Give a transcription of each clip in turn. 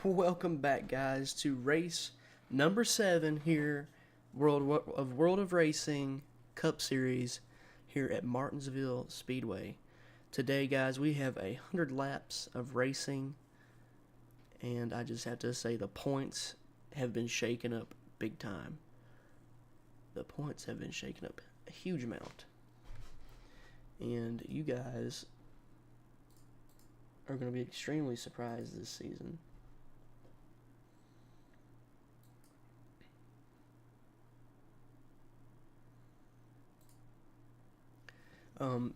Welcome back, guys, to race number 7 here, World of Racing Cup Series here at Martinsville Speedway. Today, guys, we have 100 laps of racing, and I just have to say the points have been shaken up big time. The points have been shaken up a huge amount, and you guys are going to be extremely surprised this season.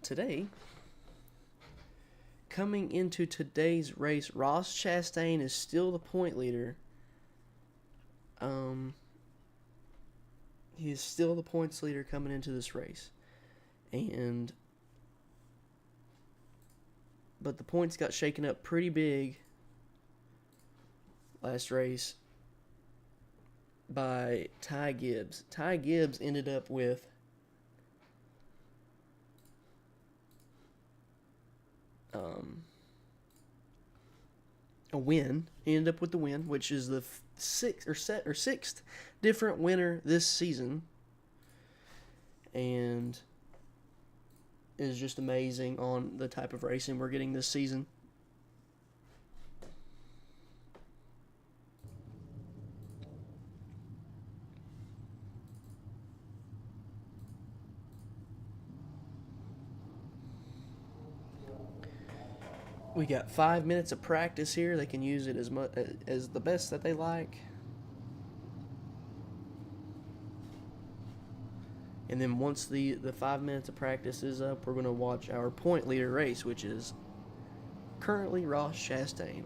Today, coming into today's race, Ross Chastain is still the point leader. He is still the points leader coming into this race. But the points got shaken up pretty big last race by Ty Gibbs. Ty Gibbs ended up with a win. He ended up with the win, which is the sixth different winner this season, and is just amazing on the type of racing we're getting this season. We got 5 minutes of practice here. They can use it as much as the best that they like. And then once the 5 minutes of practice is up, we're going to watch our point leader race, which is currently Ross Chastain.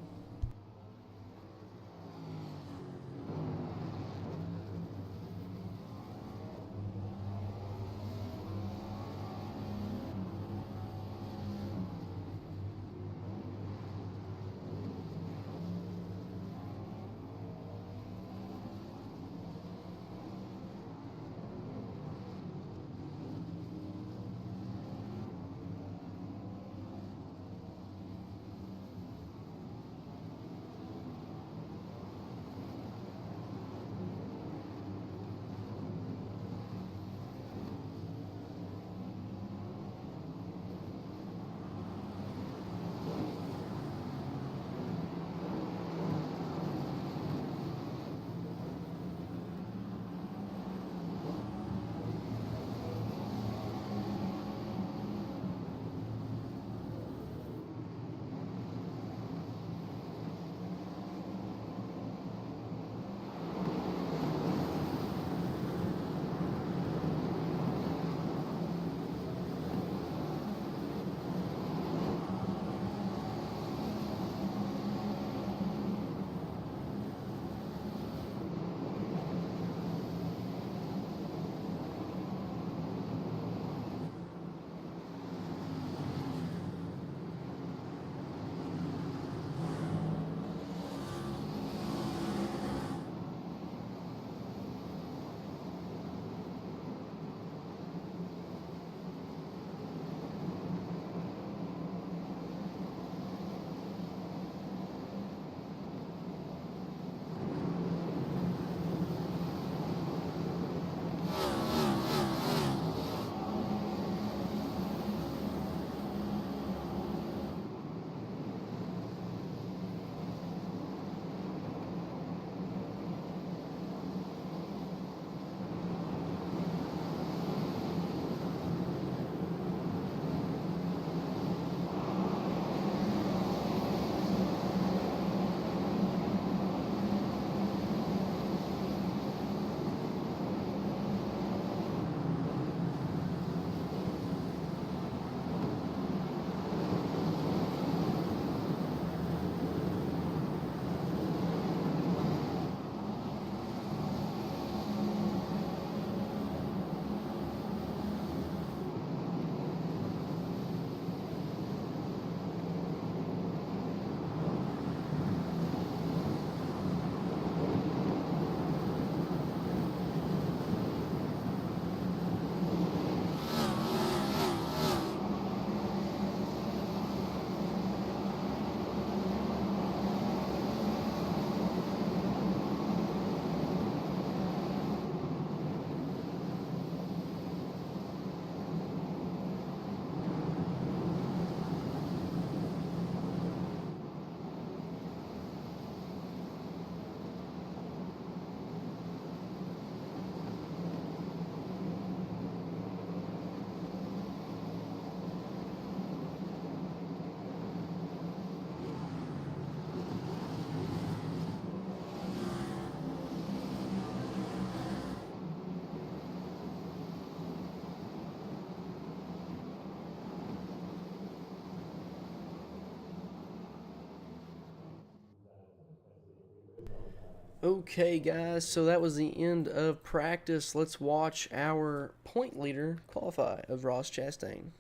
Okay, guys, so that was the end of practice. Let's watch our point leader qualify of Ross Chastain.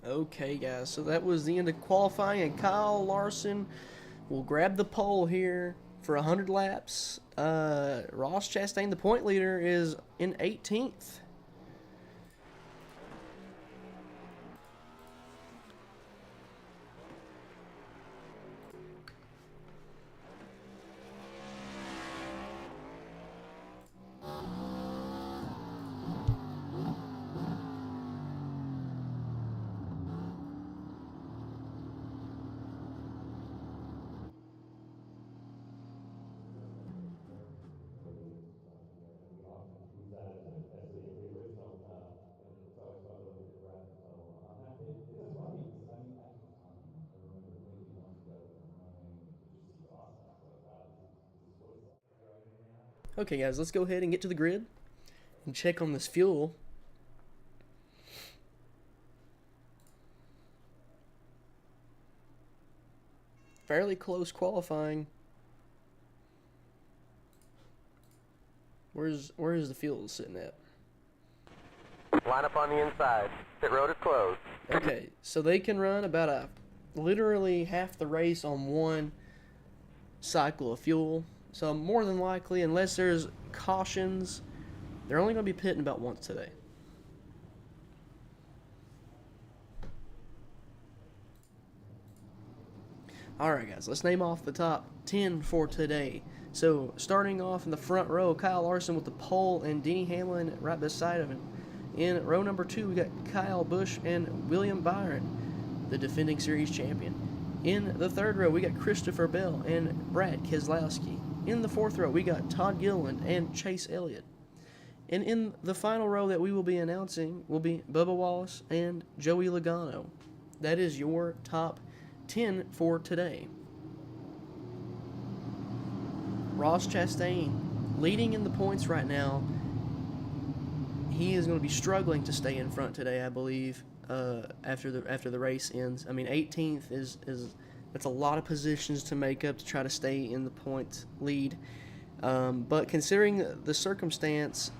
Okay, guys, so that was the end of qualifying, and Kyle Larson will grab the pole here for 100 laps. Ross Chastain, the point leader, is in 18th. Okay, guys, let's go ahead and get to the grid and check on this fuel. Fairly close qualifying. Where is the fuel sitting at? Line up on the inside. Pit road is closed. Okay, so they can run about literally half the race on one cycle of fuel. So more than likely, unless there's cautions, they're only going to be pitting about once today. Alright, guys, let's name off the top 10 for today. So starting off in the front row, Kyle Larson with the pole and Denny Hamlin right beside him. In row number 2, we got Kyle Busch and William Byron, the defending series champion. In the third row, we got Christopher Bell and Brad Keselowski. In the fourth row, we got Todd Gilliland and Chase Elliott. And in the final row that we will be announcing will be Bubba Wallace and Joey Logano. That is your top 10 for today. Ross Chastain leading in the points right now. He is going to be struggling to stay in front today, I believe, after the race ends. I mean, 18th is that's a lot of positions to make up to try to stay in the point lead. But considering the circumstance,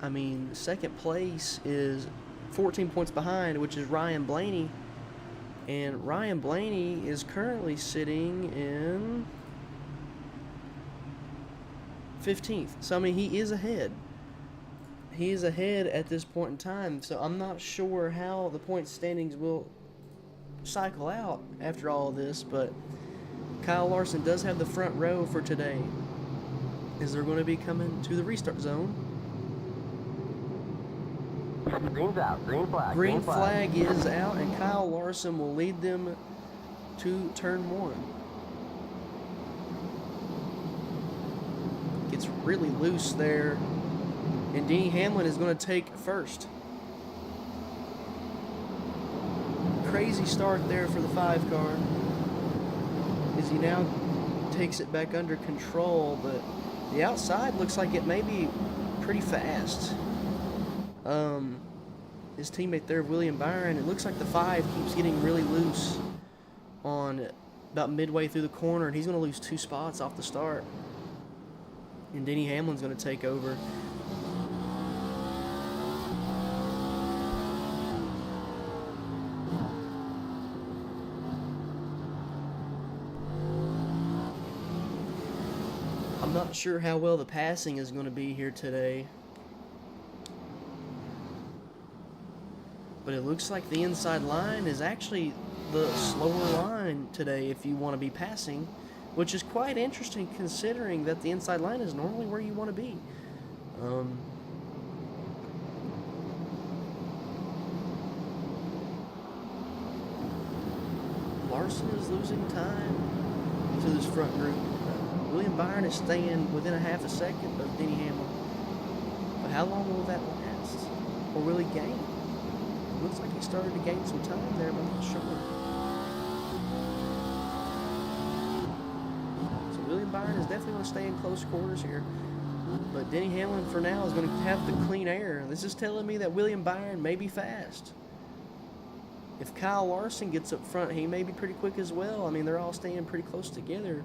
I mean, second place is 14 points behind, which is Ryan Blaney. And Ryan Blaney is currently sitting in 15th. So, I mean, he is ahead. He is ahead at this point in time. So, I'm not sure how the point standings will cycle out after all of this. But Kyle Larson does have the front row for today, as they're going to be coming to the restart zone. Green's out. Green flag. Green flag is out, and Kyle Larson will lead them to turn 1. Gets really loose there, and Denny Hamlin is going to take first. Crazy start there for the 5 car, as he now takes it back under control, but the outside looks like it may be pretty fast. His teammate there, William Byron, it looks like the 5 keeps getting really loose on about midway through the corner, and he's going to lose 2 spots off the start. And Denny Hamlin's going to take over. I'm not sure how well the passing is going to be here today. But it looks like the inside line is actually the slower line today if you want to be passing, which is quite interesting considering that the inside line is normally where you want to be. Larson is losing time to this front group. William Byron is staying within a half a second of Denny Hamlin. But how long will that last? Or will he gain? Looks like he started to gain some time there, but I'm not sure. So William Byron is definitely going to stay in close quarters here. But Denny Hamlin, for now, is going to have the clean air. This is telling me that William Byron may be fast. If Kyle Larson gets up front, he may be pretty quick as well. I mean, they're all staying pretty close together.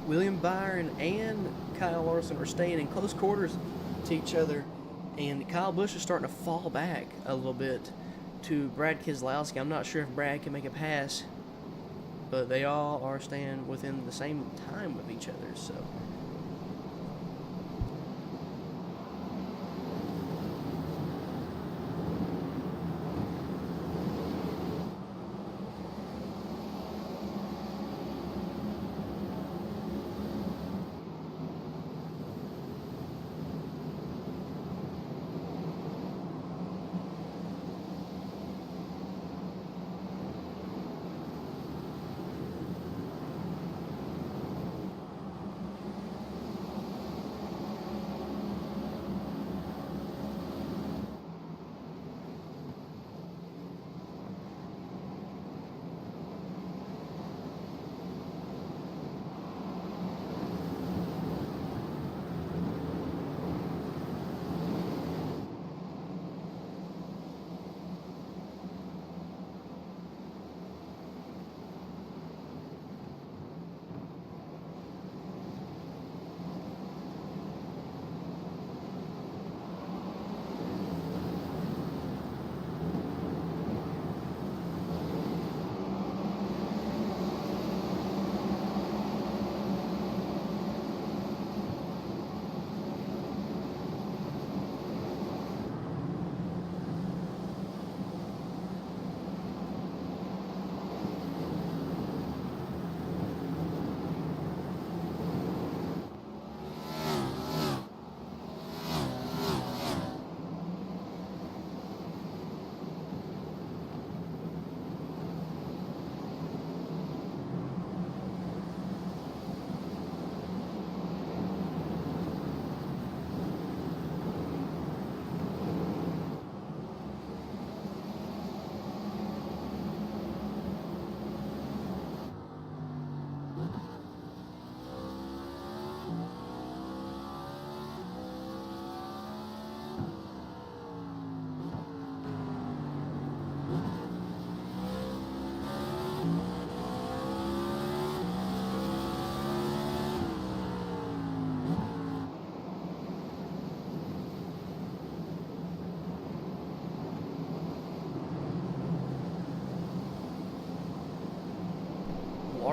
William Byron and Kyle Larson are staying in close quarters to each other, and Kyle Busch is starting to fall back a little bit to Brad Keselowski. I'm not sure if Brad can make a pass, but they all are staying within the same time of each other, so...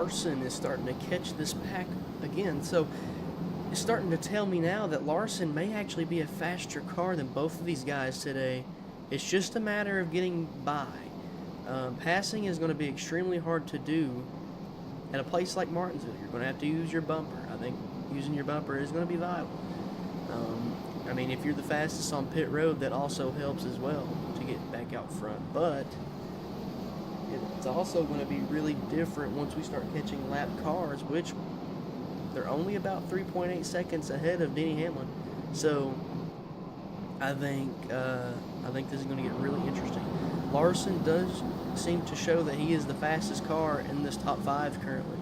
Larson is starting to catch this pack again. So it's starting to tell me now that Larson may actually be a faster car than both of these guys today. It's just a matter of getting by. Passing is going to be extremely hard to do at a place like Martinsville. You're going to have to use your bumper. I think using your bumper is going to be vital. I mean, if you're the fastest on pit road, that also helps as well to get back out front. But it's also going to be really different once we start catching lap cars, which they're only about 3.8 seconds ahead of Denny Hamlin. So I think this is going to get really interesting. Larson does seem to show that he is the fastest car in this top 5 currently.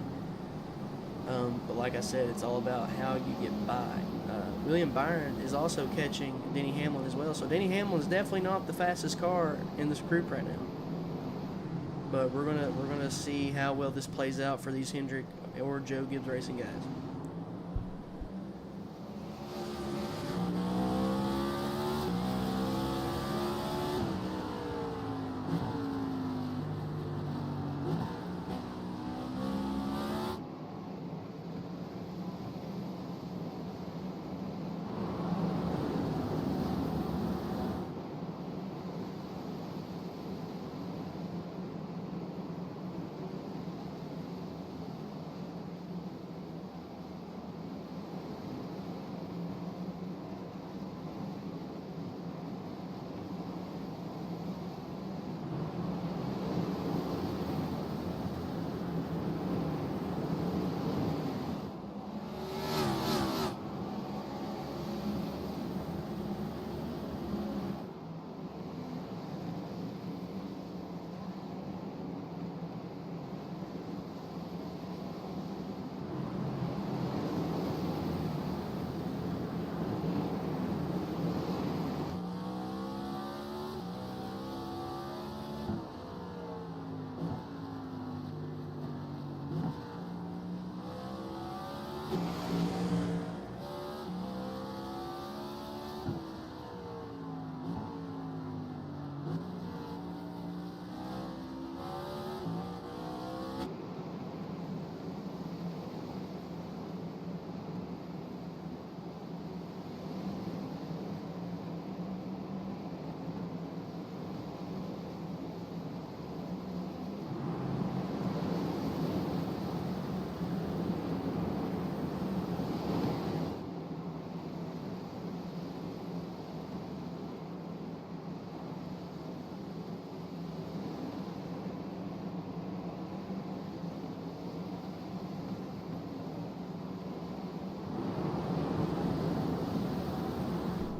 But like I said, it's all about how you get by. William Byron is also catching Denny Hamlin as well. So Denny Hamlin is definitely not the fastest car in this group right now. But we're gonna see how well this plays out for these Hendrick or Joe Gibbs Racing guys.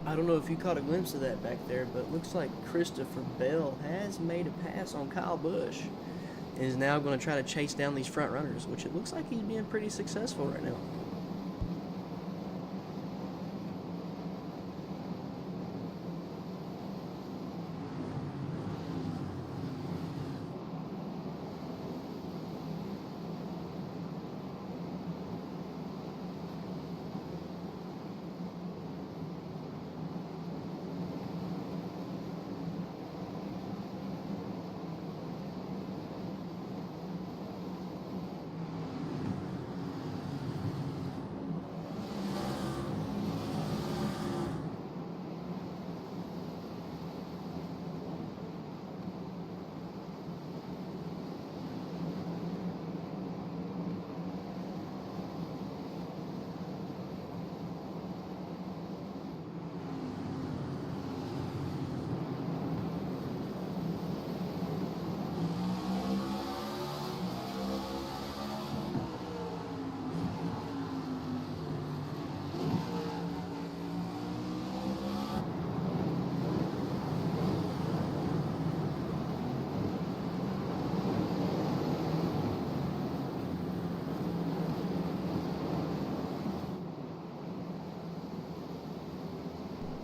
I don't know if you caught a glimpse of that back there, but it looks like Christopher Bell has made a pass on Kyle Busch and is now going to try to chase down these front runners, which it looks like he's being pretty successful right now.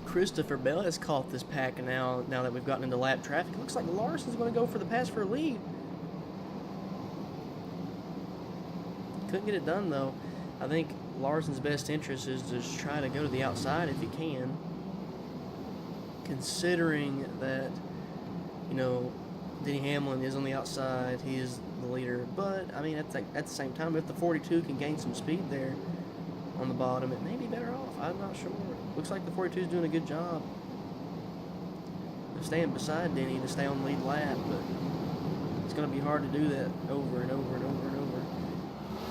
Christopher Bell has caught this pack now that we've gotten into lap traffic. It looks like Larson's going to go for the pass for a lead. Couldn't get it done, though. I think Larson's best interest is to just try to go to the outside if he can. Considering that, you know, Denny Hamlin is on the outside. He is the leader. But, I mean, at the same time, if the 42 can gain some speed there on the bottom, it may be better off. I'm not sure. Looks like the 42 is doing a good job of staying beside Denny to stay on the lead lap, but it's going to be hard to do that over and over and over and over,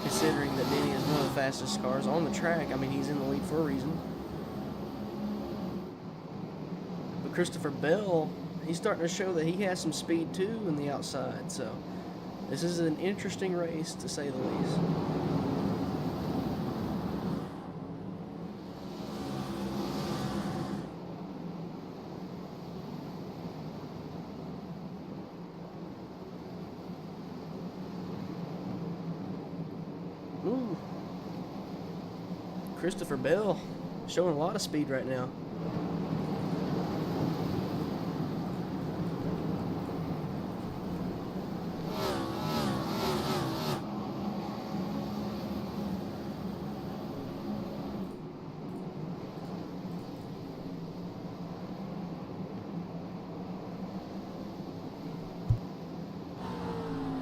considering that Denny is one of the fastest cars on the track. I mean, he's in the lead for a reason. But Christopher Bell, he's starting to show that he has some speed too in the outside, so this is an interesting race to say the least. Ooh. Christopher Bell showing a lot of speed right now.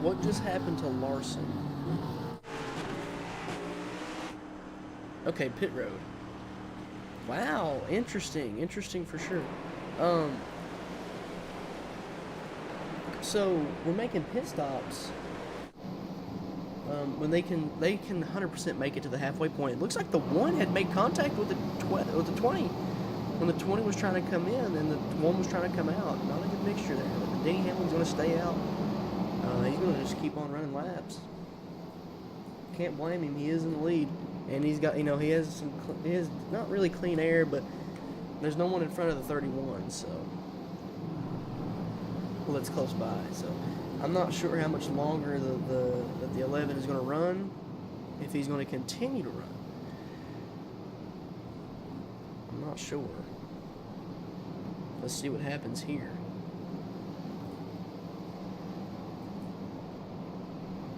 What just happened to Larson? Okay, pit road. Wow, interesting. Interesting for sure. So we're making pit stops when they can 100% make it to the halfway point. It looks like the one had made contact with the 20 when the 20 was trying to come in and the one was trying to come out. Not a good mixture there. But the Denny Hamlin's going to stay out. He's going to just keep on running laps. Can't blame him. He is in the lead. And he's got, he has not really clean air, but there's no one in front of the 31, so. Well, it's close by, so. I'm not sure how much longer the 11 is going to run, if he's going to continue to run. I'm not sure. Let's see what happens here.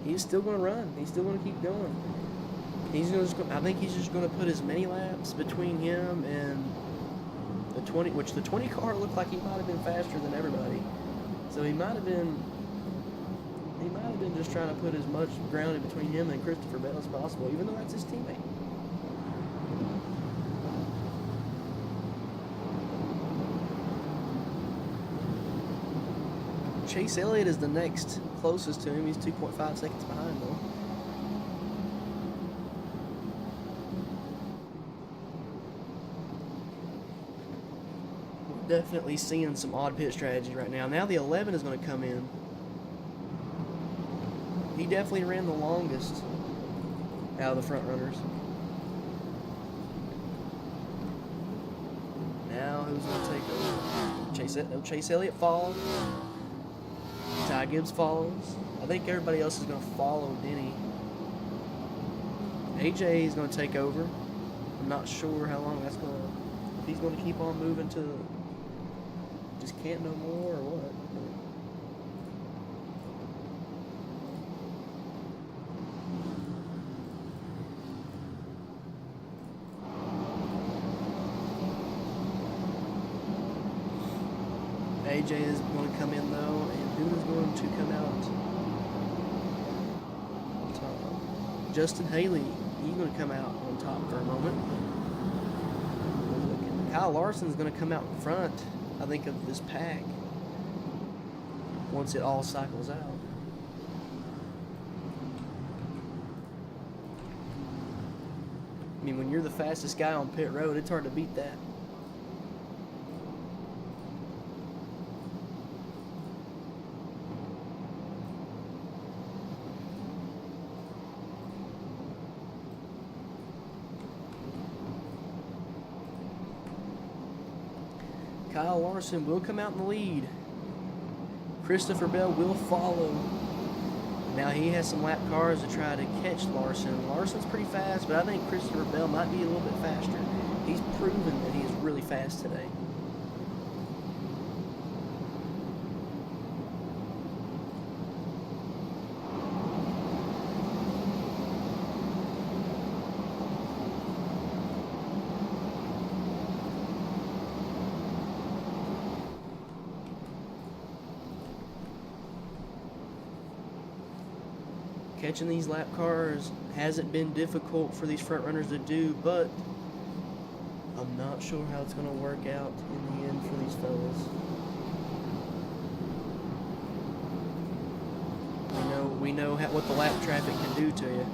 He's still going to run. He's still going to keep going. I think he's just going to put as many laps between him and the 20, which the 20 car looked like he might have been faster than everybody. So he might have been just trying to put as much ground in between him and Christopher Bell as possible, even though that's his teammate. Chase Elliott is the next closest to him. He's 2.5 seconds behind though. We're definitely seeing some odd pit strategy right now. Now the 11 is going to come in. He definitely ran the longest out of the front runners. Now who's going to take over? Chase Elliott follows. Ty Gibbs follows. I think everybody else is going to follow Denny. AJ is going to take over. I'm not sure how long that's going to. If he's going to keep on moving to just can't no more or what. AJ is going to come in though, and who is going to come out on top? Justin Haley, he's going to come out on top for a moment. Kyle Larson is going to come out in front, I think, of this pack once it all cycles out. I mean, when you're the fastest guy on pit road, it's hard to beat that. Kyle Larson will come out in the lead. Christopher Bell will follow. Now he has some lap cars to try to catch Larson. Larson's pretty fast, but I think Christopher Bell might be a little bit faster. He's proven that he is really fast today. Catching these lap cars hasn't been difficult for these front runners to do, but I'm not sure how it's going to work out in the end for these fellas. We know what the lap traffic can do to you.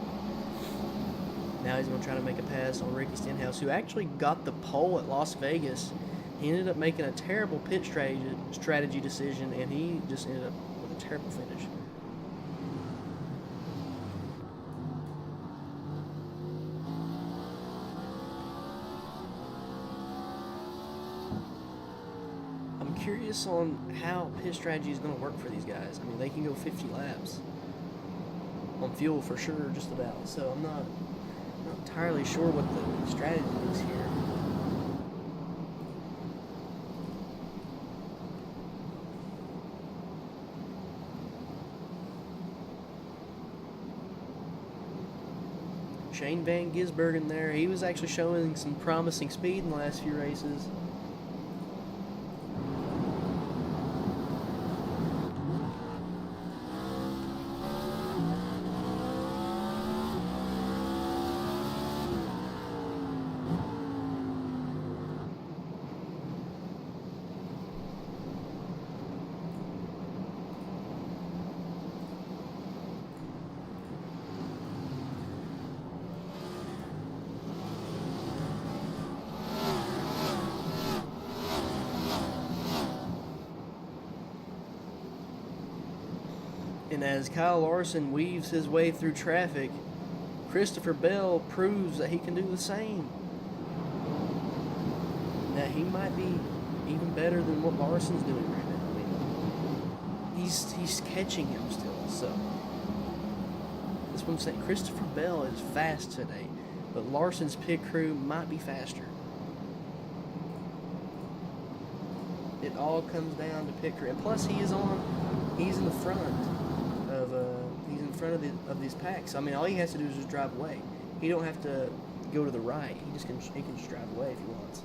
Now he's going to try to make a pass on Ricky Stenhouse, who actually got the pole at Las Vegas. He ended up making a terrible pit strategy decision, and he just ended up with a terrible finish. I'm curious on how pit strategy is going to work for these guys. I mean, they can go 50 laps on fuel for sure, just about. So I'm not entirely sure what the strategy is here. Shane Van Gisbergen there, he was actually showing some promising speed in the last few races. And as Kyle Larson weaves his way through traffic, Christopher Bell proves that he can do the same. That he might be even better than what Larson's doing right now. I mean, he's catching him still, so that's what I'm saying. Christopher Bell is fast today, but Larson's pit crew might be faster. It all comes down to pit crew, and plus he's in the front of these packs. I mean, all he has to do is just drive away. He don't have to go to the right. He can just drive away if he wants.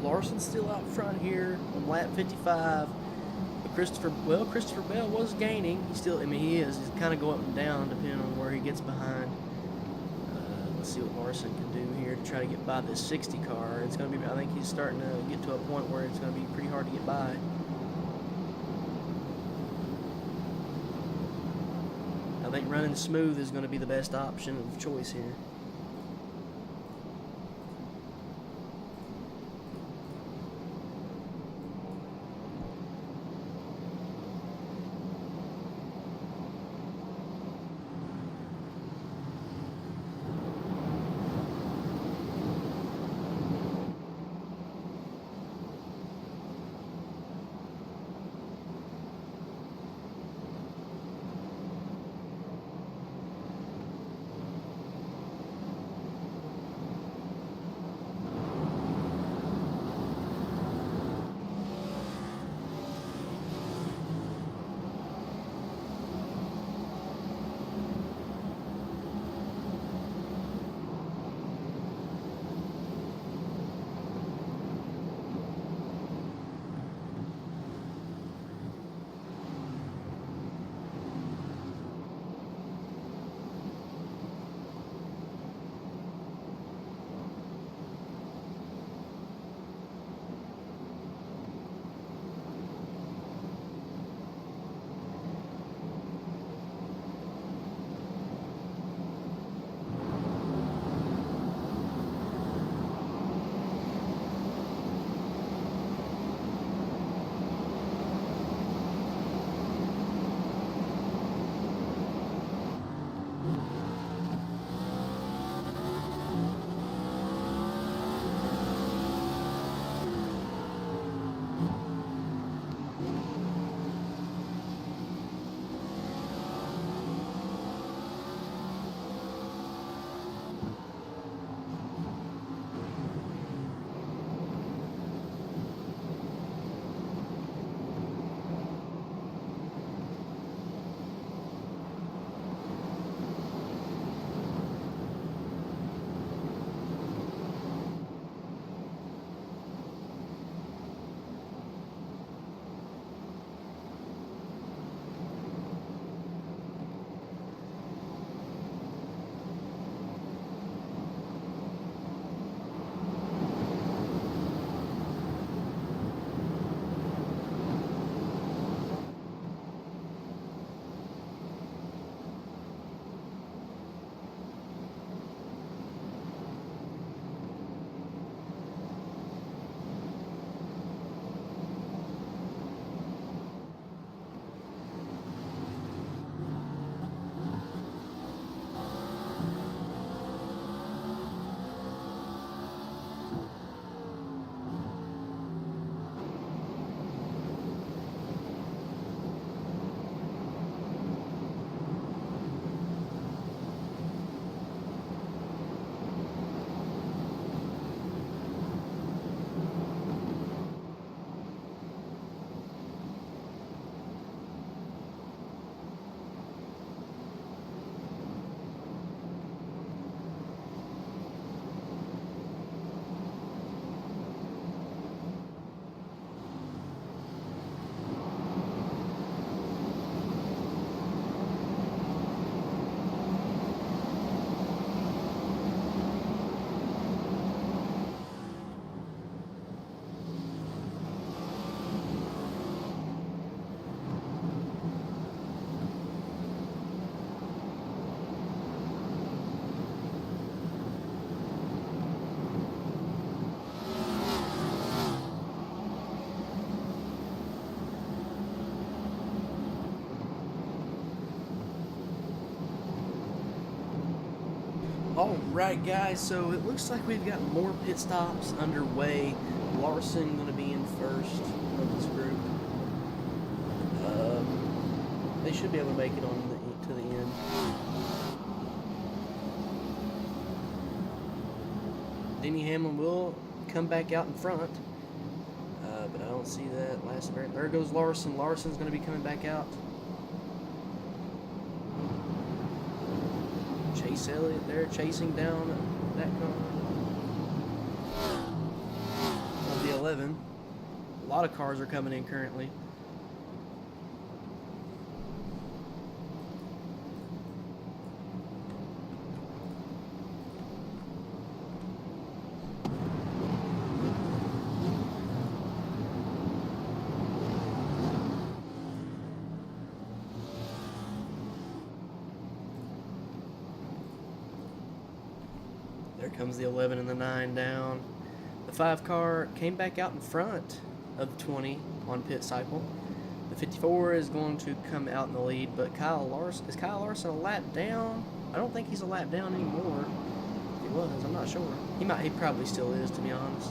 Larson's still out front here on lap 55. But Christopher Bell was gaining. He is. He's kind of going up and down depending on where he gets behind. Let's see what Larson can do here to try to get by this 60 car. It's going to be. I think he's starting to get to a point where it's going to be pretty hard to get by. I think running smooth is going to be the best option of choice here. Alright guys, so it looks like we've got more pit stops underway. Larson going to be in first of this group. They should be able to make it on to the end. Denny Hamlin will come back out in front, but I don't see that last very. There goes Larson. Larson's going to be coming back out. Chase Elliott there chasing down that car. Of the 11. A lot of cars are coming in currently. There comes the 11 and the 9 down. The 5 car came back out in front of the 20 on pit cycle. The 54 is going to come out in the lead, but Kyle Larson a lap down? I don't think he's a lap down anymore. If he was, I'm not sure. He probably still is, to be honest.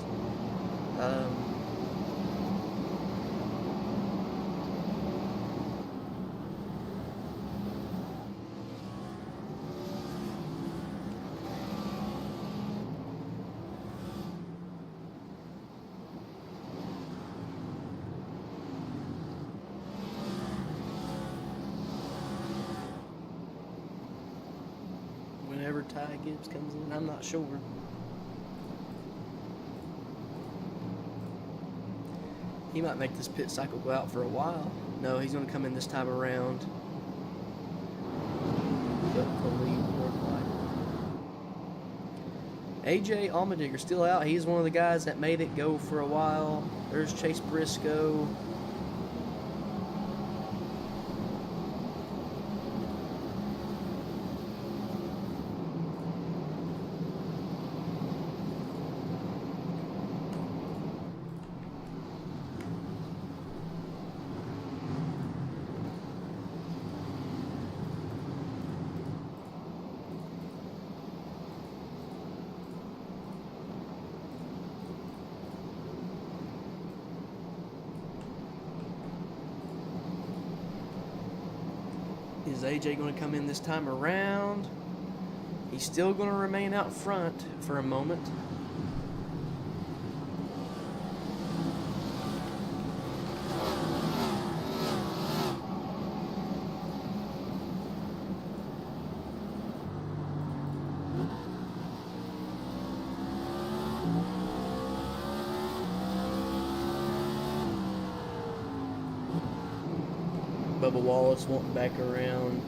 Whenever Ty Gibbs comes in, I'm not sure. He might make this pit cycle go out for a while. No, he's going to come in this time around. The lead AJ Allmendinger still out. He's one of the guys that made it go for a while. There's Chase Briscoe. Is AJ going to come in this time around? He's still going to remain out front for a moment. Bubba Wallace wanting back around.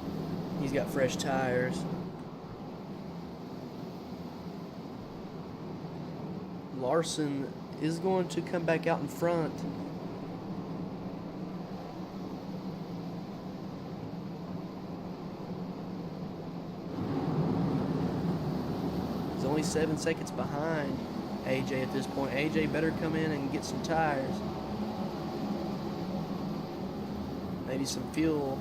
He's got fresh tires. Larson is going to come back out in front. He's only 7 seconds behind AJ at this point. AJ better come in and get some tires. Maybe some fuel,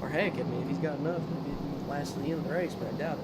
or heck, I mean, if he's got enough, maybe it can last to the end of the race, but I doubt it.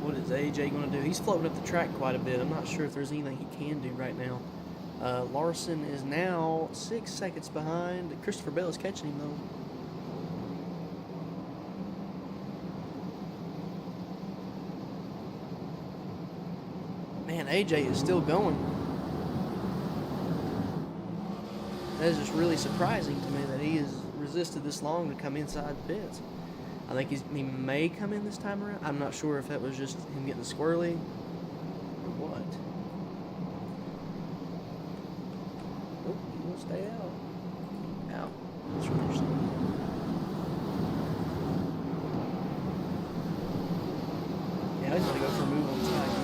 What is AJ going to do? He's floating up the track quite a bit. I'm not sure if there's anything he can do right now. Larson is now 6 seconds behind. Christopher Bell is catching him, though. Man, AJ is still going. That is just really surprising to me that he has resisted this long to come inside the pits. I think he may come in this time around. I'm not sure if that was just him getting squirrely or what. Oh, he won't stay out. Out. That's what you're saying. Yeah, he's going to go for a move on side.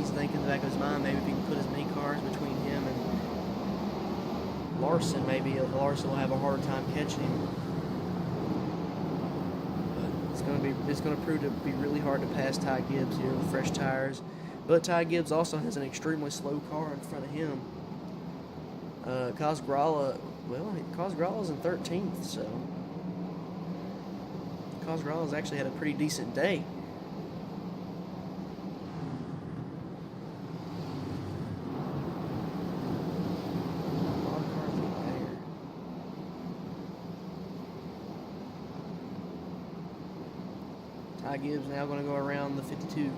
he's thinking in the back of his mind, maybe if he can put as many cars between him and Larson, maybe Larson will have a hard time catching him. But it's gonna prove to be really hard to pass Ty Gibbs here with fresh tires. But Ty Gibbs also has an extremely slow car in front of him. Cosgrala's in 13th, so Cosgrala's actually had a pretty decent day. Ty Gibbs now going to go around the 52.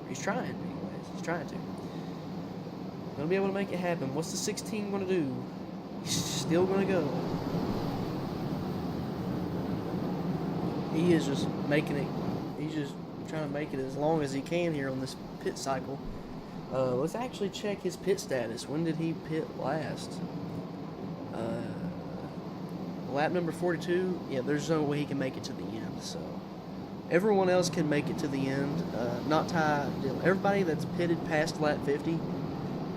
He's trying, anyways. He's trying to. Going to be able to make it happen. What's the 16 going to do? He's still going to go. He is just making it. He's just trying to make it as long as he can here on this pit cycle. Let's actually check his pit status. When did he pit last? Lap number 42. Yeah, there's no way he can make it to the end. So everyone else can make it to the end. Not Ty Dillon. Everybody that's pitted past lap 50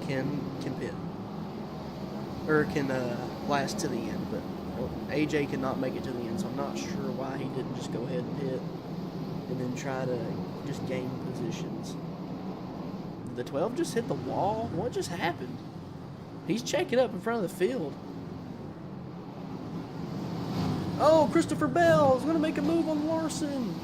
can pit or can last to the end. But AJ could not make it to the end, so I'm not sure why he didn't just go ahead and pit and then try to just gain positions. The 12 just hit the wall. What just happened? He's checking up in front of the field. Oh, Christopher Bell is going to make a move on Larson.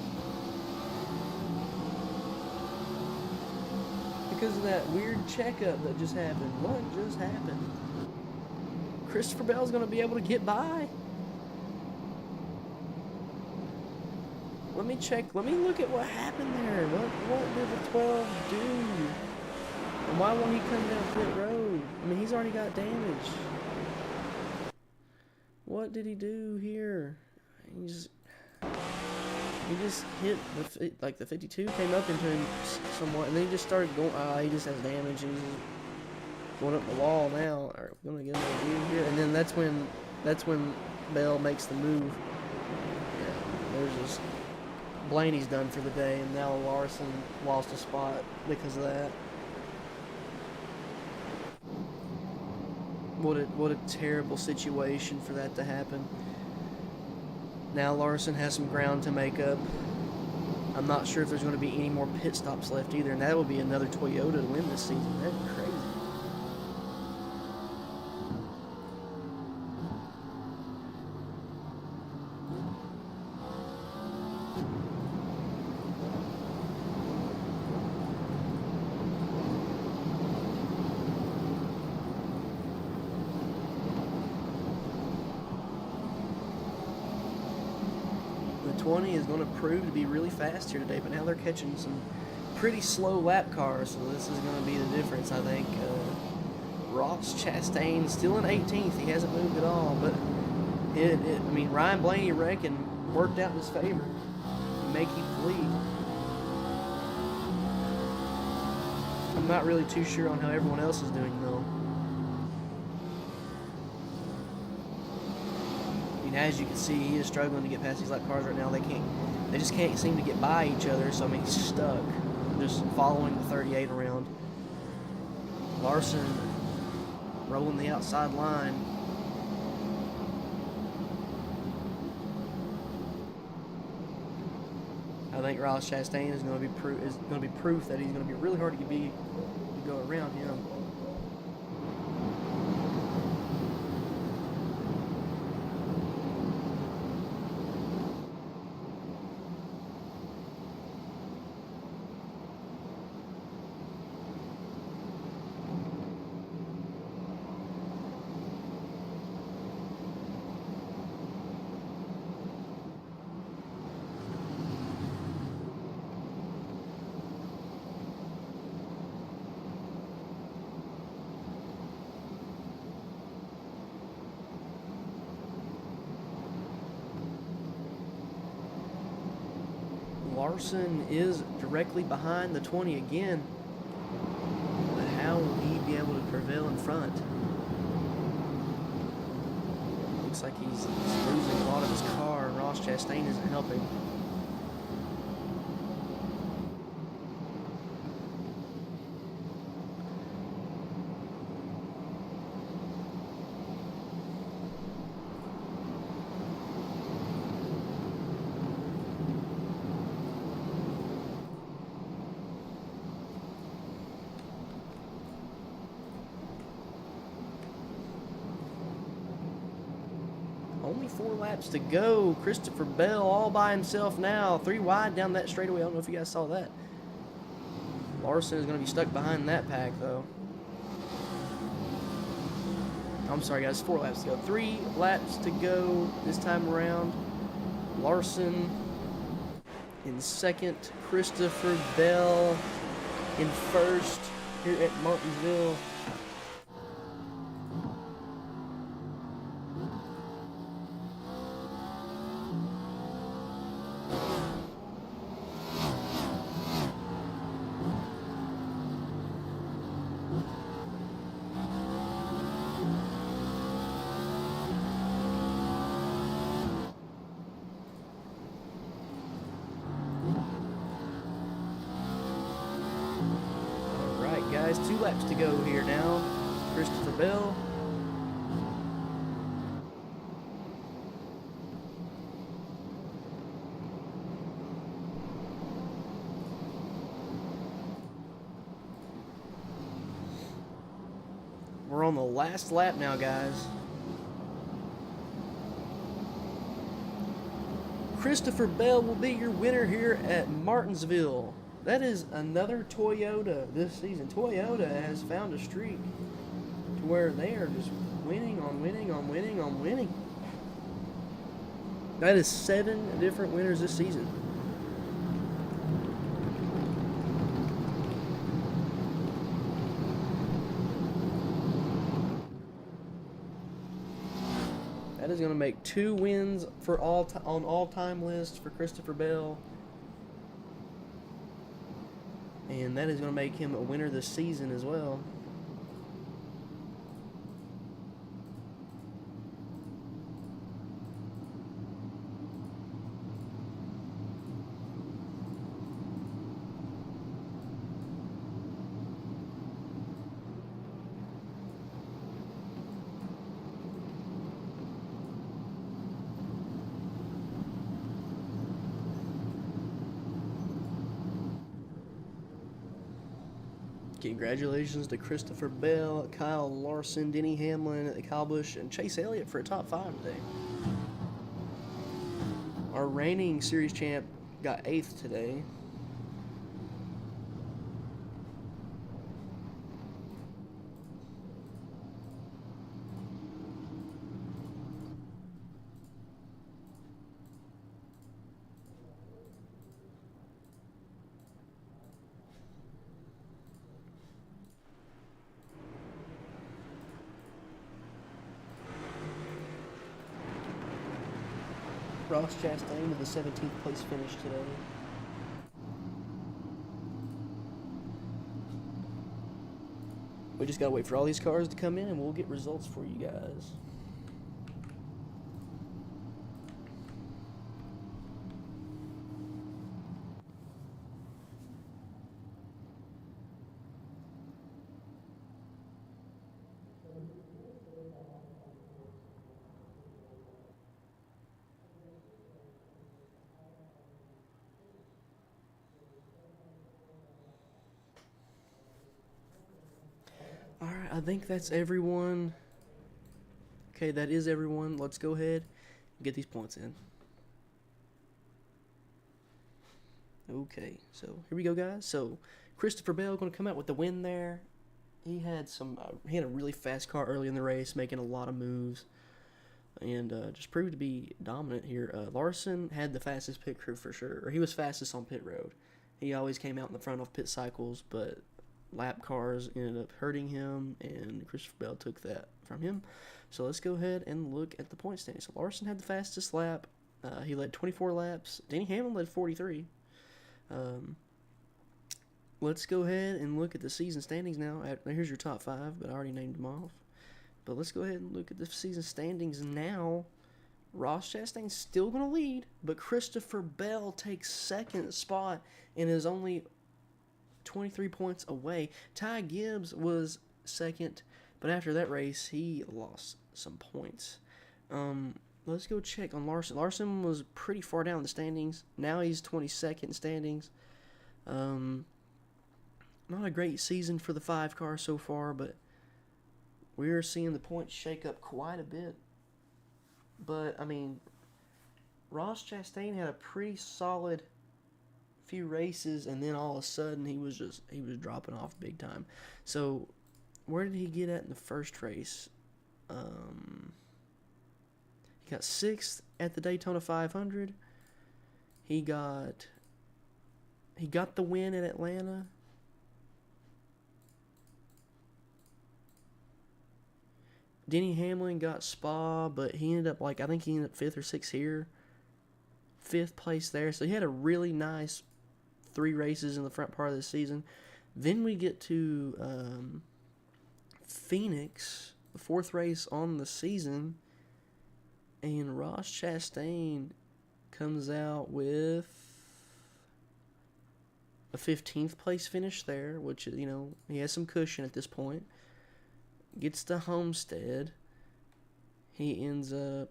Because of that weird checkup that just happened. What just happened? Christopher Bell's going to be able to get by. Let me check. Let me look at what happened there. What did the 12 do? And why won't he come down pit road? I mean, he's already got damage. What did he do here? He just hit the 52 came up into him somewhat, and then he just started going. He just has damage, and he's going up the wall now. We're gonna get another view here, and then that's when Bell makes the move. Yeah, there's just Blaney's done for the day, and now Larson lost a spot because of that. What a terrible situation for that to happen. Now Larson has some ground to make up. I'm not sure if there's going to be any more pit stops left either, and that will be another Toyota to win this season. That's crazy. The 20 is going to prove to be really fast here today, but now they're catching some pretty slow lap cars, so this is going to be the difference, I think. Ross Chastain still in 18th. He hasn't moved at all, but I mean, Ryan Blaney wrecking worked out in his favor to make him lead. I'm not really too sure on how everyone else is doing, though. As you can see, he is struggling to get past these lap cars right now. They just can't seem to get by each other, so I mean, he's stuck just following the 38 around. Larson rolling the outside line. I think Ross Chastain is going to be proof that he's going to be really hard to go around him. Larson is directly behind the 20 again, but how will he be able to prevail in front? Looks like he's losing a lot of his car, and Ross Chastain isn't helping. only 4 laps to go. Christopher Bell all by himself now. 3 wide down that straightaway. I don't know if you guys saw that. Larson is going to be stuck behind that pack, though. I'm sorry, guys. 4 laps to go. 3 laps to go this time around. Larson in second. Christopher Bell in first here at Martinsville. Guys, 2 laps to go here now. Christopher Bell. We're on the last lap now, guys. Christopher Bell will be your winner here at Martinsville. That is another Toyota this season. Toyota has found a streak to where they are just winning on winning on winning on winning. That is 7 different winners this season. That is going to make 2 wins for on all-time list for Christopher Bell. And that is going to make him a winner this season as well. Congratulations to Christopher Bell, Kyle Larson, Denny Hamlin, Kyle Busch, and Chase Elliott for a top 5 today. Our reigning series champ got 8th today. Ross Chastain with the 17th place finish today. We just gotta wait for all these cars to come in and we'll get results for you guys. Alright, I think that's everyone. Okay, that is everyone. Let's go ahead and get these points in. Okay, so here we go, guys. So Christopher Bell going to come out with the win there. He had he had a really fast car early in the race, making a lot of moves, and just proved to be dominant here. Larson had the fastest pit crew for sure, or he was fastest on pit road. He always came out in the front of pit cycles, but lap cars ended up hurting him, and Christopher Bell took that from him. So let's go ahead and look at the point standings. So Larson had the fastest lap. He led 24 laps. Denny Hamlin led 43. Let's go ahead and look at the season standings now. Here's your top 5, but I already named them off. But let's go ahead and look at the season standings now. Ross Chastain's still going to lead, but Christopher Bell takes second spot and is only 23 points away. Ty Gibbs was second, but after that race, he lost some points. Let's go check on Larson. Larson was pretty far down the standings. Now he's 22nd standings. Not a great season for the 5 car so far, but we're seeing the points shake up quite a bit. But I mean, Ross Chastain had a pretty solid few races, and then all of a sudden he was dropping off big time. So where did he get at in the first race? He got 6th at the Daytona 500. He got the win at Atlanta. Denny Hamlin got Spa, but he ended up I think he ended up 5th or 6th here. 5th place there. So he had a really nice 3 races in the front part of the season. Then we get to Phoenix, the 4th race on the season, and Ross Chastain comes out with a 15th place finish there, which, he has some cushion at this point. Gets to Homestead. He ends up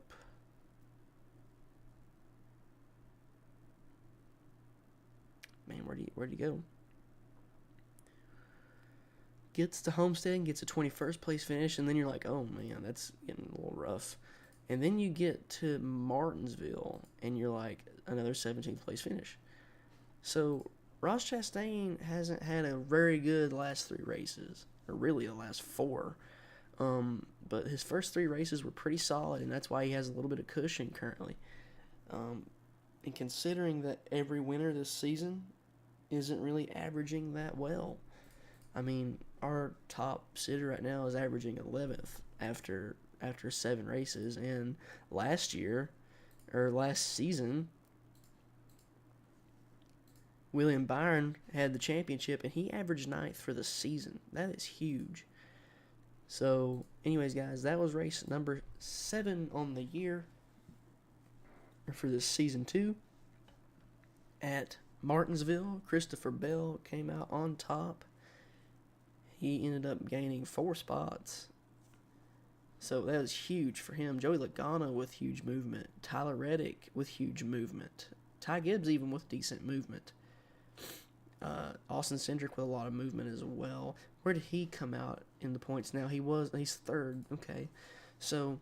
where'd he go? Gets to Homestead and gets a 21st place finish, and then you're like, oh man, that's getting a little rough. And then you get to Martinsville, and you're like, another 17th place finish. So Ross Chastain hasn't had a very good last 3 races, or really the last 4. But his first 3 races were pretty solid, and that's why he has a little bit of cushion currently. And considering that every winner this season isn't really averaging that well. I mean, our top sitter right now is averaging 11th after 7 races, and last season, William Byron had the championship, and he averaged 9th for the season. That is huge. So, anyways, guys, that was race number 7 on the year, or for this season 2. At Martinsville, Christopher Bell came out on top. He ended up gaining 4 spots. So that was huge for him. Joey Logano with huge movement. Tyler Reddick with huge movement. Ty Gibbs even with decent movement. Austin Cindric with a lot of movement as well. Where did he come out in the points now? He's 3rd. Okay. So,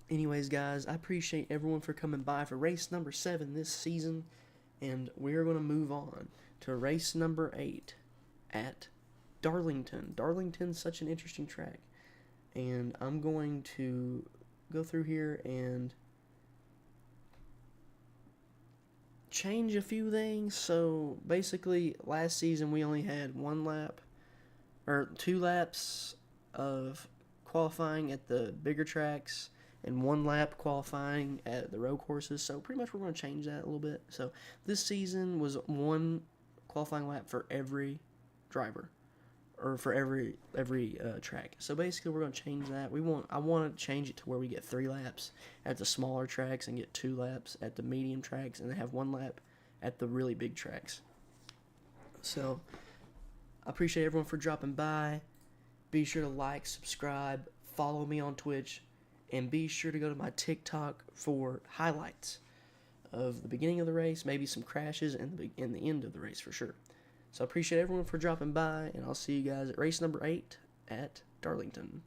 anyways, guys, I appreciate everyone for coming by for race number 7 this season. And we're going to move on to race number 8 at Darlington. Darlington's such an interesting track. And I'm going to go through here and change a few things. So basically, last season we only had 2 laps of qualifying at the bigger tracks and 1 lap qualifying at the road courses. So pretty much we're going to change that a little bit. So this season was 1 qualifying lap for every driver, or for every track. So basically we're going to change that. I want to change it to where we get 3 laps at the smaller tracks and get 2 laps at the medium tracks, and then have 1 lap at the really big tracks. So I appreciate everyone for dropping by. Be sure to like, subscribe, follow me on Twitch, and be sure to go to my TikTok for highlights of the beginning of the race, maybe some crashes, and the end of the race for sure. So I appreciate everyone for dropping by, and I'll see you guys at race number 8 at Darlington.